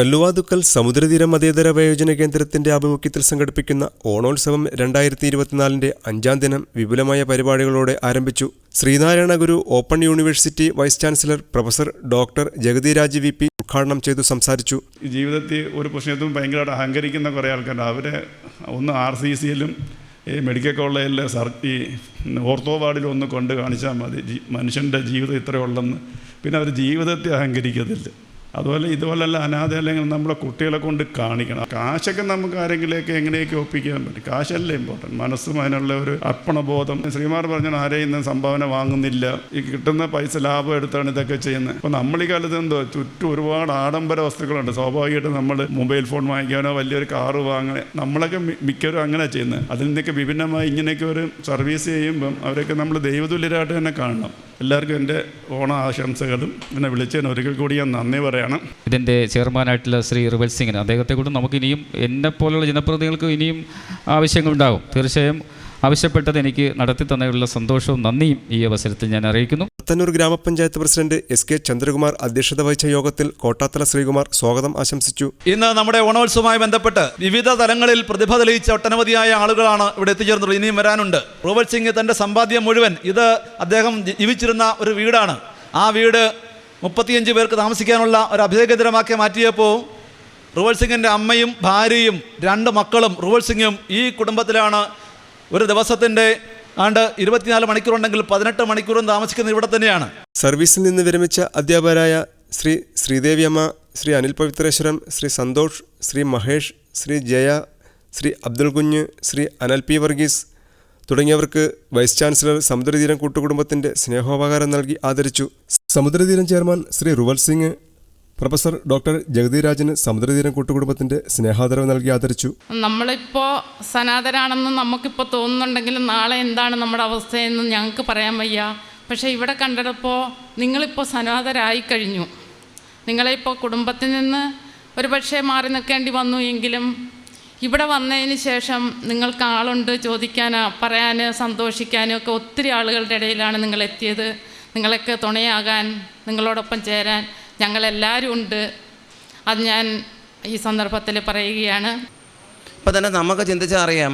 കല്ലുവാതുക്കൽ സമുദ്രതീര മതേതര വയോജന കേന്ദ്രത്തിന്റെ ആഭിമുഖ്യത്തിൽ സംഘടിപ്പിക്കുന്ന ഓണോത്സവം 2024 5-ാം ദിനം വിപുലമായ പരിപാടികളോടെ ആരംഭിച്ചു. Sreenarayana Guru open university vice chancellor professor doctor Jagathi Raj VP ഉദ്ഘാടനം ചെയ്തു സംസാരിച്ചു. ജീവിതത്തിൽ ഒരു പ്രശ്നത്തും ഭയങ്കരമായിട്ട് അഹങ്കരിക്കുന്ന കുറേ ആൾക്കാരുണ്ട്. അവരെ ഒന്ന് RCCയിലും മെഡിക്കൽ കോളേജിലെ ഓർത്തോ വാർഡിലും ഒന്ന് കൊണ്ട് കാണിച്ചാൽ മതി, മനുഷ്യൻ്റെ ജീവിതം ഇത്രയേ ഉള്ളെന്ന്. പിന്നെ അവർ ജീവിതത്തെ അഹങ്കരിക്കത്തില്ല. അതുപോലെ ഇതുപോലെയുള്ള അനാഥ അല്ലെങ്കിൽ നമ്മളെ കുട്ടികളെ കൊണ്ട് കാണിക്കണം. കാശൊക്കെ നമുക്ക് ആരെങ്കിലുമൊക്കെ എങ്ങനെയൊക്കെ ഒപ്പിക്കാൻ പറ്റും. കാശല്ലേ ഇമ്പോർട്ടൻറ്റ്, മനസ്സും അതിനുള്ള ഒരു അർപ്പണബോധം. ശ്രീമാർ പറഞ്ഞാൽ ആരെയും ഇന്ന് സംഭാവന വാങ്ങുന്നില്ല, ഈ കിട്ടുന്ന പൈസ ലാഭം എടുത്താണ് ഇതൊക്കെ ചെയ്യുന്നത്. അപ്പോൾ നമ്മൾ ഈ കാലത്ത് എന്തോ ചുറ്റും ഒരുപാട് ആഡംബര വസ്തുക്കളുണ്ട്. സ്വാഭാവികമായിട്ടും നമ്മൾ മൊബൈൽ ഫോൺ വാങ്ങിക്കാനോ വലിയൊരു കാറ് വാങ്ങാനോ നമ്മളൊക്കെ മിക്കവരും അങ്ങനെ ചെയ്യുന്നത്. അതിൽ നിന്നൊക്കെ വിഭിന്നമായി ഇങ്ങനെയൊക്കെ ഒരു സർവീസ് ചെയ്യുമ്പം അവരൊക്കെ നമ്മൾ ദൈവതുല്യരായിട്ട് തന്നെ കാണണം. എല്ലാവർക്കും എൻ്റെ ഓണ ആശംസകളും എന്നെ വിളിച്ചതിന് ഒരിക്കൽ കൂടി ഞാൻ നന്ദി പറയണം. ഇതിൻ്റെ ചെയർമാനായിട്ടുള്ള ശ്രീ റിവൽ സിംഗിന്, അദ്ദേഹത്തെ കൊണ്ട് നമുക്ക് ഇനിയും എന്നെപ്പോലുള്ള ജനപ്രതിനിധികൾക്ക് ഇനിയും ആവശ്യങ്ങളുണ്ടാകും. തീർച്ചയായും ആവശ്യപ്പെട്ടത് എനിക്ക് നടത്തി തന്നതിലുള്ള സന്തോഷവും നന്ദിയും ഈ അവസരത്തിൽ ഞാൻ അറിയിക്കുന്നു. പത്തന്നൂർ ഗ്രാമപഞ്ചായത്ത് പ്രസിഡന്റ് SK ചന്ദ്രകുമാർ അധ്യക്ഷത വഹിച്ച യോഗത്തിൽ കോട്ടാത്തല ശ്രീകുമാർ സ്വാഗതം ആശംസിച്ചു. ഇന്ന് നമ്മുടെ ഓണോത്സവവുമായി ബന്ധപ്പെട്ട് വിവിധ തലങ്ങളിൽ പ്രതിഭ തെളിയിച്ച ഒട്ടനവധിയായ ആളുകളാണ് ഇവിടെ എത്തിച്ചേർന്നത്. ഇനിയും വരാനുണ്ട്. റിവൽ സിംഗ് തൻ്റെ സമ്പാദ്യം മുഴുവൻ, ഇത് അദ്ദേഹം ജീവിച്ചിരുന്ന ഒരു വീടാണ്, ആ വീട് 35 പേർക്ക് താമസിക്കാനുള്ള ഒരു അഭയകേന്ദ്രമാക്കി മാറ്റിയപ്പോൾ റിവൽ സിംഗിൻ്റെ അമ്മയും ഭാര്യയും 2 മക്കളും റിവൽ സിംഗും ഈ കുടുംബത്തിലാണ്. ഒരു ദിവസത്തിൻ്റെ 24 മണിക്കൂറുണ്ടെങ്കിൽ 18 മണിക്കൂറും താമസിക്കുന്നത് ഇവിടെ തന്നെയാണ്. സർവീസിൽ നിന്ന് വിരമിച്ച അധ്യാപകരായ ശ്രീ ശ്രീദേവിയമ്മ, ശ്രീ അനിൽ പവിത്രേശ്വരം, ശ്രീ സന്തോഷ്, ശ്രീ മഹേഷ്, ശ്രീ ജയ, ശ്രീ അബ്ദുൽ കുഞ്ഞ്, ശ്രീ അനൽ P വർഗീസ് തുടങ്ങിയവർക്ക് വൈസ് ചാൻസലർ സമുദ്രതീരം കൂട്ടുകുടുംബത്തിന്റെ സ്നേഹോപകാരം നൽകി ആദരിച്ചു. Samudratheeram chairman Shri Rival Singh, professor doctor Jagathi രാജിന് സമുദ്രതീരം കൂട്ടുകുടുംബത്തിന്റെ സ്നേഹാദരവ് നൽകി ആദരിച്ചു. നമ്മളിപ്പോൾ സനാതനാണെന്ന് നമുക്കിപ്പോൾ തോന്നുന്നുണ്ടെങ്കിലും നാളെ എന്താണ് നമ്മുടെ അവസ്ഥയെന്ന് ഞങ്ങൾക്ക് പറയാൻ വയ്യ. പക്ഷേ ഇവിടെ കണ്ടപ്പോൾ നിങ്ങളിപ്പോൾ സനാതരായി കഴിഞ്ഞു. നിങ്ങളിപ്പോൾ കുടുംബത്തിൽ നിന്ന് ഒരു പക്ഷേ മാറി നിൽക്കേണ്ടി വന്നു എങ്കിലും ഇവിടെ വന്നതിന് ശേഷം നിങ്ങൾക്ക് ആളുണ്ട്, ചോദിക്കാനോ പറയാനോ സന്തോഷിക്കാനോ ഒക്കെ ഒത്തിരി ആളുകളുടെ ഇടയിലാണ് നിങ്ങൾ എത്തിയത്. നിങ്ങളൊക്കെ തുണയാകാൻ, നിങ്ങളോടൊപ്പം ചേരാൻ ഞങ്ങളെല്ലാവരും ഉണ്ട്. അത് ഞാൻ ഈ സന്ദർഭത്തിൽ പറയുകയാണ്. ഇപ്പം തന്നെ നമുക്ക് ചിന്തിച്ചാൽ അറിയാം,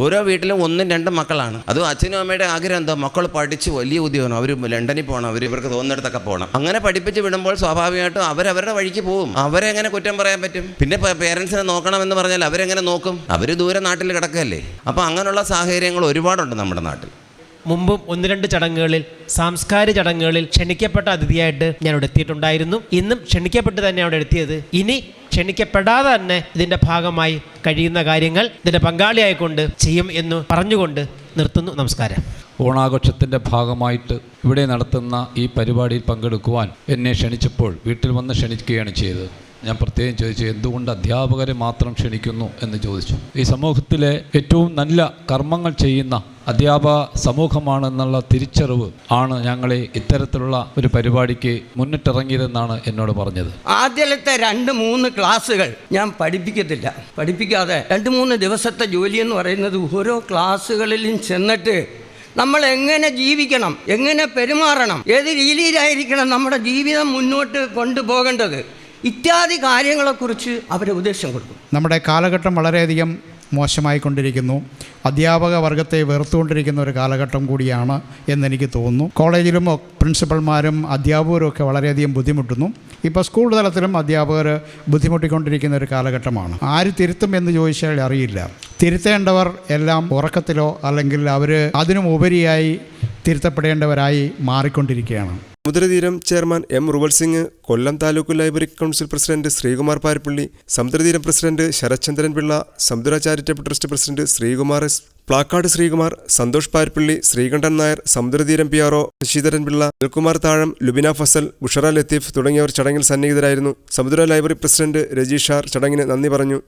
ഓരോ വീട്ടിലും 1-2 മക്കളാണ്. അതും അച്ഛനും അമ്മയുടെ ആഗ്രഹം എന്താ, മക്കൾ പഠിച്ച് വലിയ ഉദ്യോഗം, അവർ ലണ്ടനിൽ പോകണം, ഇവർക്ക് തോന്നുന്നിടത്തൊക്കെ പോകണം. അങ്ങനെ പഠിപ്പിച്ച് വിടുമ്പോൾ സ്വാഭാവികമായിട്ടും അവരവരുടെ വഴിക്ക് പോകും. അവരെ എങ്ങനെ കുറ്റം പറയാൻ പറ്റും? പിന്നെ പേരൻസിനെ നോക്കണമെന്ന് പറഞ്ഞാൽ അവരെങ്ങനെ നോക്കും? അവർ ദൂരെ നാട്ടിൽ കിടക്കുകയല്ലേ. അപ്പോൾ അങ്ങനെയുള്ള സാഹചര്യങ്ങൾ ഒരുപാടുണ്ട് നമ്മുടെ നാട്ടിൽ. മുമ്പും 1-2 ചടങ്ങുകളിൽ, സാംസ്കാരിക ചടങ്ങുകളിൽ ക്ഷണിക്കപ്പെട്ട അതിഥിയായിട്ട് ഞാൻ അവിടെ എത്തിയിട്ടുണ്ടായിരുന്നു. ഇന്നും ക്ഷണിക്കപ്പെട്ട് തന്നെ അവിടെ എത്തിയത്. ഇനി ക്ഷണിക്കപ്പെടാതെ തന്നെ ഇതിൻ്റെ ഭാഗമായി കഴിയുന്ന കാര്യങ്ങൾ ഇതിൻ്റെ പങ്കാളിയായിക്കൊണ്ട് ചെയ്യും എന്ന് പറഞ്ഞുകൊണ്ട് നിർത്തുന്നു. നമസ്കാരം. ഓണാഘോഷത്തിൻ്റെ ഭാഗമായിട്ട് ഇവിടെ നടത്തുന്ന ഈ പരിപാടിയിൽ പങ്കെടുക്കുവാൻ എന്നെ ക്ഷണിച്ചപ്പോൾ വീട്ടിൽ വന്ന് ക്ഷണിക്കുകയാണ് ചെയ്തത്. ഞാൻ പ്രത്യേകം ചോദിച്ചു, എന്തുകൊണ്ട് അധ്യാപകരെ മാത്രം ക്ഷണിക്കുന്നു എന്ന് ചോദിച്ചു. ഈ സമൂഹത്തിലെ ഏറ്റവും നല്ല കർമ്മങ്ങൾ ചെയ്യുന്ന അധ്യാപക സമൂഹമാണെന്നുള്ള തിരിച്ചറിവ് ആണ് ഞങ്ങളെ ഇത്തരത്തിലുള്ള ഒരു പരിപാടിക്ക് മുന്നിട്ടിറങ്ങിയതെന്നാണ് എന്നോട് പറഞ്ഞത്. ആദ്യത്തെ 2-3 ക്ലാസ്സുകൾ ഞാൻ പഠിപ്പിക്കാതെ 2-3 ദിവസത്തെ ജോലി എന്ന് പറയുന്നത് ഓരോ ക്ലാസ്സുകളിലും ചെന്നിട്ട് നമ്മൾ എങ്ങനെ ജീവിക്കണം, എങ്ങനെ പെരുമാറണം, ഏത് രീതിയിലായിരിക്കണം നമ്മുടെ ജീവിതം മുന്നോട്ട് കൊണ്ടുപോകേണ്ടത് ഇത്യാദി കാര്യങ്ങളെക്കുറിച്ച് അവരെ ഉപദേശം കൊടുക്കും. നമ്മുടെ കാലഘട്ടം വളരെയധികം മോശമായിക്കൊണ്ടിരിക്കുന്നു. അധ്യാപക വർഗത്തെ വെറുത്തുകൊണ്ടിരിക്കുന്ന ഒരു കാലഘട്ടം കൂടിയാണ് എന്നെനിക്ക് തോന്നുന്നു. കോളേജിലും പ്രിൻസിപ്പൽമാരും അധ്യാപകരും ഒക്കെ വളരെയധികം ബുദ്ധിമുട്ടുന്നു. ഇപ്പോൾ സ്കൂൾ തലത്തിലും അധ്യാപകർ ബുദ്ധിമുട്ടിക്കൊണ്ടിരിക്കുന്ന ഒരു കാലഘട്ടമാണ്. ആര് തിരുത്തും എന്ന് ചോദിച്ചാൽ അറിയില്ല. തിരുത്തേണ്ടവർ എല്ലാം ഉറക്കത്തിലോ അല്ലെങ്കിൽ അവർ അതിനും ഉപരിയായി തിരുത്തപ്പെടേണ്ടവരായി മാറിക്കൊണ്ടിരിക്കുകയാണ്. Samudratheeram chairman M Rival Singh, Kollam taluk library council president Sreekumar Paripally, Samudratheeram president Sarathchandran Pillai, Samudra charitable trust president Sreekumar S, Plakkad Sreekumar, Santhosh Paripally, Sreekandan Nair, Samudratheeram PRO Sasidharan Pillai, Anilkumar Thazham, Lubina Fasal, Bushra Latheef തുടങ്ങിയവർ ചടങ്ങിൽ സന്നിഹിതരായിരുന്നു. സമുദ്ര ലൈബ്രറി പ്രസിഡന്റ് രജീഷാർ ചടങ്ങിന് നന്ദി പറഞ്ഞു.